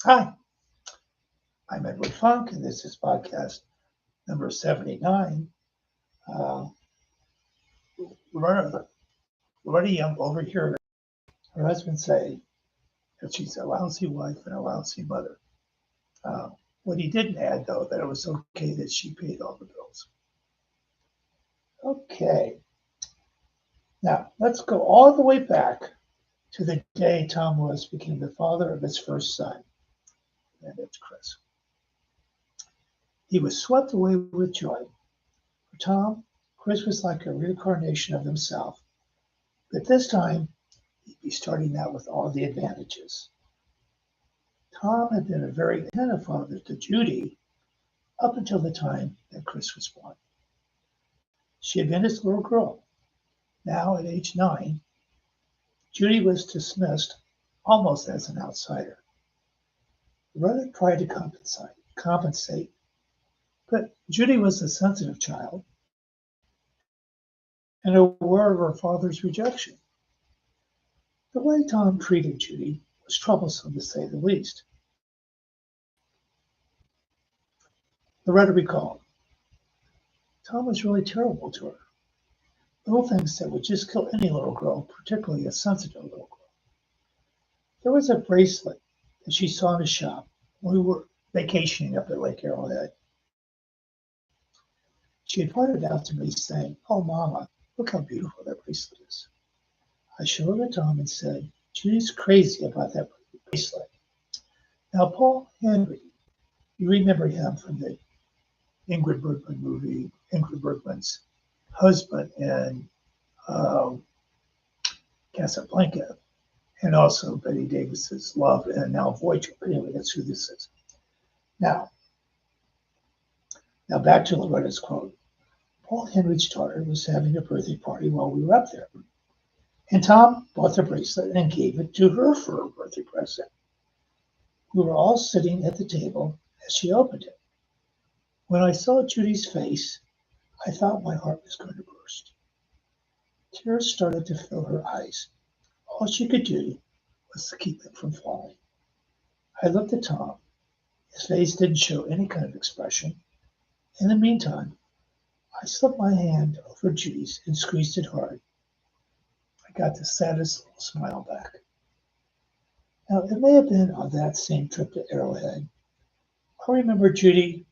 Hi, I'm Edward Funk, and this is podcast number 79. Uh, Loretta, Loretta Young overheard her husband say that she's a lousy wife and a lousy mother. Uh, what he didn't add, though, that it was okay that she paid all the bills. Okay, now let's go all the way back to the day Tom Lewis became the father of his first son, and it's Chris. He was swept away with joy. For Tom, Chris was like a reincarnation of himself, but this time he'd be starting out with all the advantages. Tom had been a very attentive father to Judy up until the time that Chris was born. She had been his little girl. Now, at age 9, Judy was dismissed almost as an outsider. Loretta tried to compensate, but Judy was a sensitive child and aware of her father's rejection. The way Tom treated Judy was troublesome, to say the least. Loretta recalled, Tom was really terrible to her. Little things that would just kill any little girl, particularly a sensitive little girl. There was a bracelet that she saw in a shop when we were vacationing up at Lake Arrowhead. She had pointed out to me, saying, "Oh, Mama, look how beautiful that bracelet is." I showed it to Tom and said, "Judy's crazy about that bracelet." Now, Paul Henry, you remember him from the Ingrid Bergman movie, Ingrid Bergman's husband in um, Casablanca, and also Betty Davis's love and now Voyager. But anyway, that's who this is. Now, now back to Loretta's quote. Paul Henry's daughter was having a birthday party while we were up there, and Tom bought the bracelet and gave it to her for her birthday present. We were all sitting at the table as she opened it. When I saw Judy's face, I thought my heart was going to burst. Tears started to fill her eyes. All she could do was to keep them from falling. I looked at Tom. His face didn't show any kind of expression. In the meantime, I slipped my hand over Judy's and squeezed it hard. I got the saddest little smile back. Now, it may have been on that same trip to Arrowhead. I remember Judy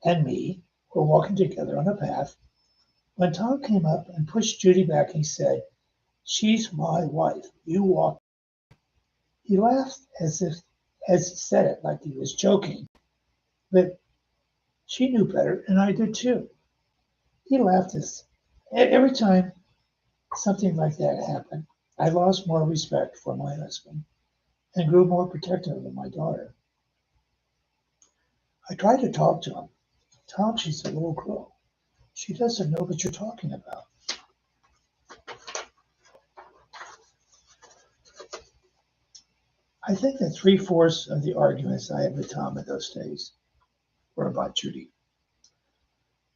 and me were walking together on a path when Tom came up and pushed Judy back and he said, "She's my wife. You walk." He laughed as he said it, like he was joking, but she knew better, and I did too. He laughed as every time something like that happened. I lost more respect for my husband and grew more protective of my daughter. I tried to talk to him. Tom, she's a little girl. She doesn't know what you're talking about. I think that three-fourths of the arguments I had with Tom in those days were about Judy.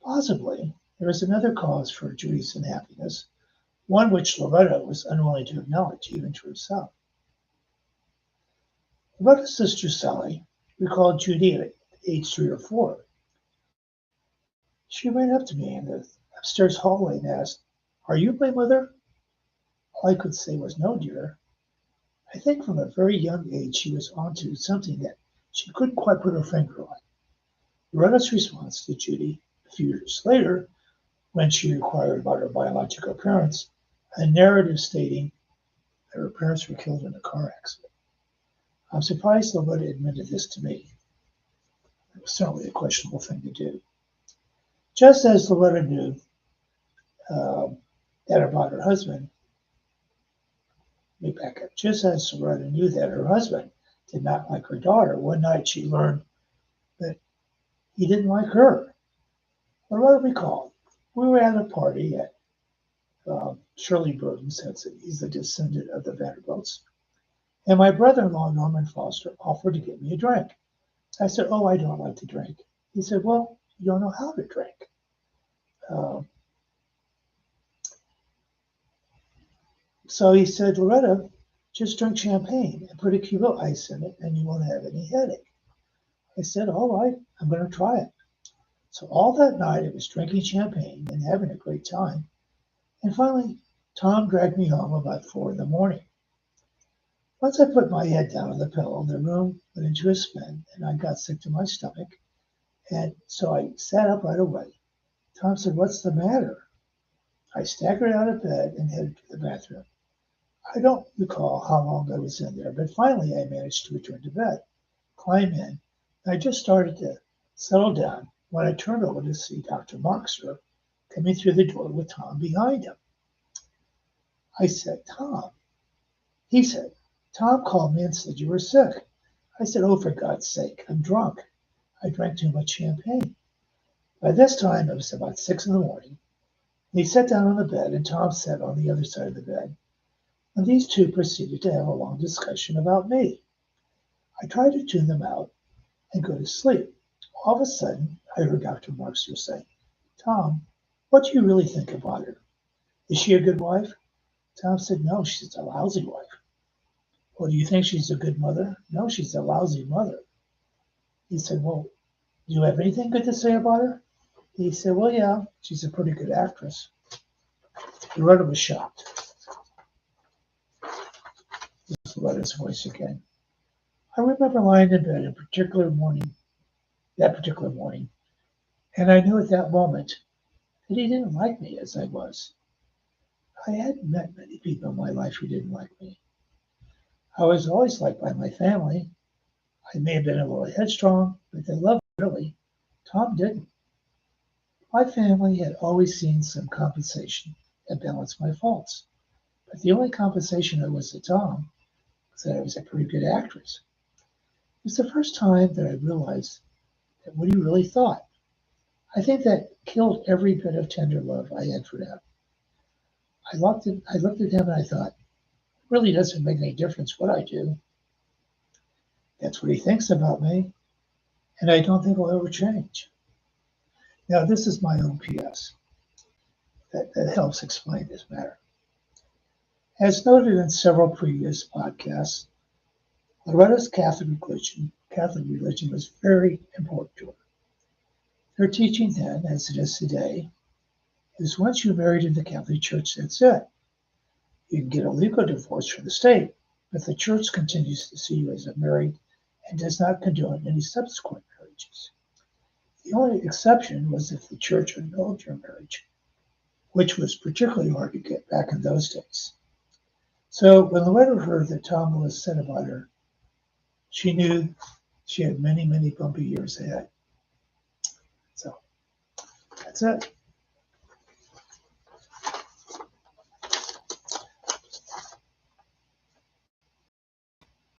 Possibly, there was another cause for Judy's unhappiness, one which Loretta was unwilling to acknowledge even to herself. Loretta's sister Sally recalled Judy at age 3 or 4. She ran up to me in the upstairs hallway and asked, "Are you my mother?" All I could say was, "No, dear." I think from a very young age she was onto something that she couldn't quite put her finger on. Loretta's response to Judy a few years later, when she inquired about her biological parents, a narrative stating that her parents were killed in a car accident. I'm surprised Loretta admitted this to me. It was certainly a questionable thing to do. Just as Loretta knew that about her husband, let me back up. Just as Loretta knew that her husband did not like her daughter, one night she learned that he didn't like her. Loretta recalled, we were at a party at Shirley Burton's, he's a descendant of the Vanderbilts, and my brother-in-law, Norman Foster, offered to get me a drink. I said, "Oh, I don't like to drink." He said, "Well, you don't know how to drink." Uh, so he said, "Loretta, Just drink champagne and put a cube of ice in it and you won't have any headache. I said, all right, I'm going to try it. So all that night I was drinking champagne and having a great time. And finally, Tom dragged me home about 4 in the morning. Once I put my head down on the pillow, the room went into a spin and I got sick to my stomach. And so I sat up right away. Tom said, what's the matter? I staggered out of bed and headed to the bathroom. I don't recall how long I was in there, but finally I managed to return to bed, climb in. I just started to settle down when I turned over to see Dr. Markser coming through the door with Tom behind him. I said, Tom. He said, Tom called me and said you were sick. I said, oh, for God's sake, I'm drunk. I drank too much champagne. By this time, it was about 6 in the morning. He sat down on the bed and Tom sat on the other side of the bed. And these two proceeded to have a long discussion about me. I tried to tune them out and go to sleep. All of a sudden, I heard Dr. Markser say, Tom, what do you really think about her? Is she a good wife? Tom said, no, she's a lousy wife. Well, do you think she's a good mother? No, she's a lousy mother. He said, well, do you have anything good to say about her? He said, well, yeah, she's a pretty good actress. Loretta was shocked. This is Loretta's voice again. I remember lying in bed that particular morning, and I knew at that moment that he didn't like me as I was. I hadn't met many people in my life who didn't like me. I was always liked by my family. I may have been a little headstrong, but they loved me really. Tom didn't. My family had always seen some compensation that balanced my faults, but the only compensation I was to Tom was that I was a pretty good actress. It was the first time that I realized that what he really thought. I think that killed every bit of tender love I had for him. I looked at him and I thought, it really doesn't make any difference what I do. That's what he thinks about me, and I don't think it'll ever change. Now, this is my own PS that helps explain this matter. As noted in several previous podcasts, Loretta's Catholic religion was very important to her. Her teaching then, as it is today, is once you're married in the Catholic Church, that's it. You can get a legal divorce from the state, but the Church continues to see you as a married and does not condone any subsequent marriages. The only exception was if the Church annulled your marriage, which was particularly hard to get back in those days. So when Loretta heard that Tom Lewis said about her, she knew she had many, many bumpy years ahead. So that's it.